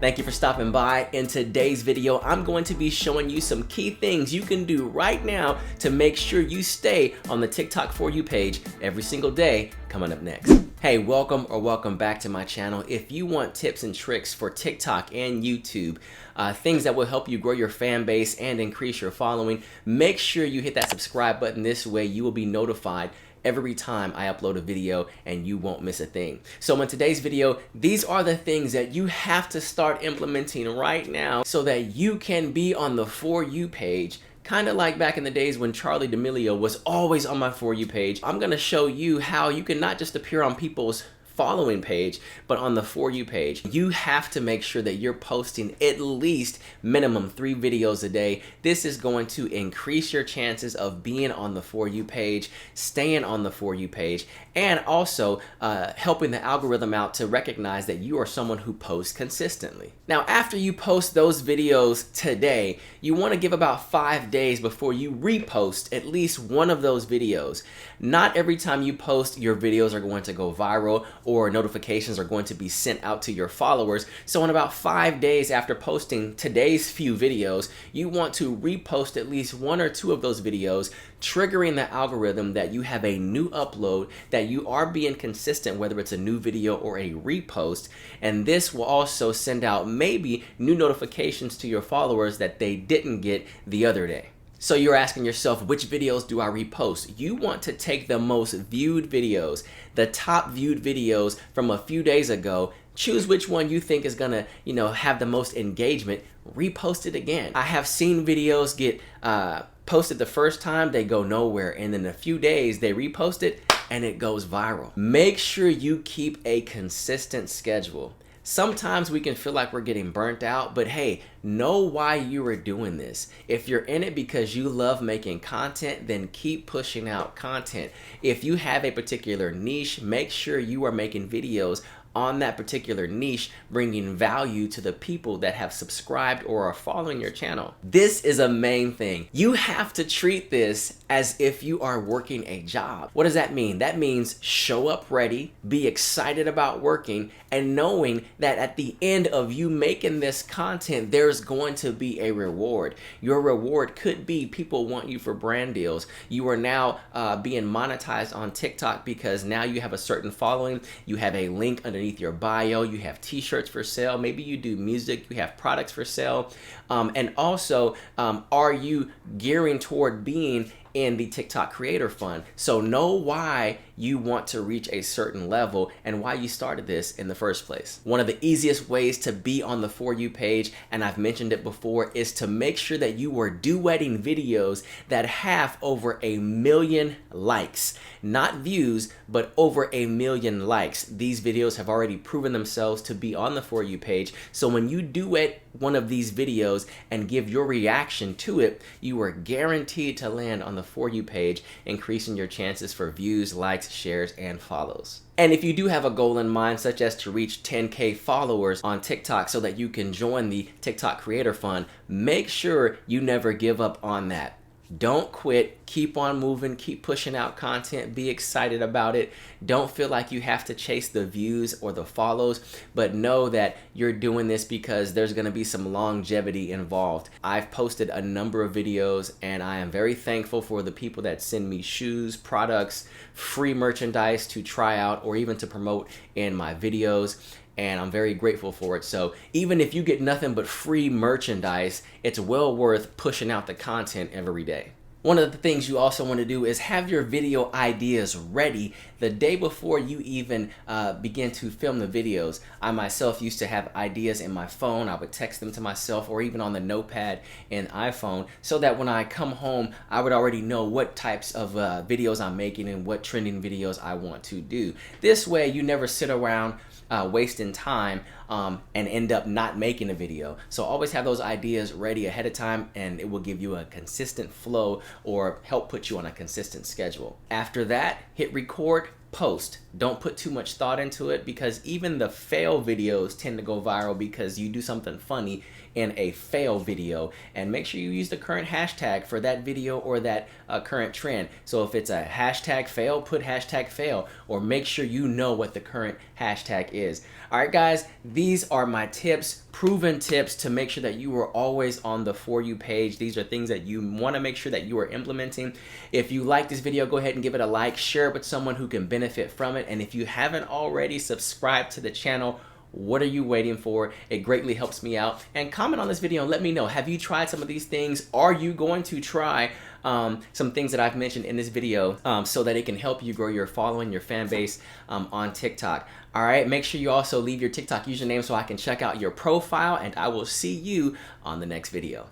Thank you for stopping by. In today's video, I'm going to be showing you some key things you can do right now to make sure you stay on the TikTok For You page every single day. Coming up next. Hey, welcome back to my channel. If you want tips and tricks for TikTok and YouTube, things that will help you grow your fan base and increase your following, make sure you hit that subscribe button. This way you will be notified every time I upload a video and you won't miss a thing. So in today's video, these are the things that you have to start implementing right now so that you can be on the For You page, kind of like back in the days when Charli D'Amelio was always on my For You page. I'm gonna show you how you can not just appear on people's following page, but on the For You page. You have to make sure that you're posting at least minimum 3 videos a day. This is going to increase your chances of being on the For You page, staying on the For You page, and also helping the algorithm out to recognize that you are someone who posts consistently. Now, after you post those videos today, you want to give about 5 days before you repost at least one of those videos. Not every time you post, your videos are going to go viral or notifications are going to be sent out to your followers. So in about 5 days after posting today's few videos, you want to repost at least 1 or 2 of those videos, triggering the algorithm that you have a new upload, that you are being consistent, whether it's a new video or a repost. And this will also send out maybe new notifications to your followers that they didn't get the other day. So you're asking yourself, which videos do I repost? You want to take the most viewed videos, the top viewed videos from a few days ago, choose which one you think is gonna, have the most engagement, repost it again. I have seen videos get posted the first time, they go nowhere, and in a few days they repost it and it goes viral. Make sure you keep a consistent schedule. Sometimes we can feel like we're getting burnt out, but hey, know why you are doing this. If you're in it because you love making content, then keep pushing out content. If you have a particular niche, make sure you are making videos on that particular niche, bringing value to the people that have subscribed or are following your channel. This is a main thing. You have to treat this as if you are working a job. What does that mean? That means show up ready, be excited about working, and knowing that at the end of you making this content, there's going to be a reward. Your reward could be people want you for brand deals. You are now being monetized on TikTok because now you have a certain following. You have a link underneath your bio, you have t-shirts for sale, maybe you do music, you have products for sale, and also are you gearing toward being in the TikTok Creator Fund? So know why you want to reach a certain level and why you started this in the first place. One of the easiest ways to be on the For You page, and I've mentioned it before, is to make sure that you are duetting videos that have over 1 million likes. Not views, but over 1 million likes. These videos have already proven themselves to be on the For You page. So when you duet one of these videos and give your reaction to it, you are guaranteed to land on the For You page, increasing your chances for views, likes, shares, and follows. And if you do have a goal in mind, such as to reach 10K followers on TikTok so that you can join the TikTok Creator Fund, make sure you never give up on that. Don't quit, keep on moving, keep pushing out content, be excited about it. Don't feel like you have to chase the views or the follows, but know that you're doing this because there's gonna be some longevity involved. I've posted a number of videos and I am very thankful for the people that send me shoes, products, free merchandise to try out or even to promote in my videos. And I'm very grateful for it. So even if you get nothing but free merchandise, it's well worth pushing out the content every day. One of the things you also want to do is have your video ideas ready the day before you even begin to film the videos. I myself used to have ideas in my phone. I would text them to myself or even on the notepad in iPhone so that when I come home, I would already know what types of videos I'm making and what trending videos I want to do. This way you never sit around wasting time and end up not making a video. So always have those ideas ready ahead of time and it will give you a consistent flow or help put you on a consistent schedule. After that, hit record, post. Don't put too much thought into it, because even the fail videos tend to go viral because you do something funny in a fail video. And make sure you use the current hashtag for that video or that current trend. So if it's a hashtag fail, put hashtag fail, or make sure you know what the current hashtag is. All right, guys, these are my tips, proven tips to make sure that you are always on the For You page. These are things that you want to make sure that you are implementing. If you like this video, go ahead and give it a like, share it with someone who can benefit from it. And if you haven't already subscribed to the channel, what are you waiting for? It greatly helps me out. And comment on this video and let me know, have you tried some of these things? Are you going to try some things that I've mentioned in this video so that it can help you grow your following, your fan base on TikTok? All right, make sure you also leave your TikTok username so I can check out your profile, and I will see you on the next video.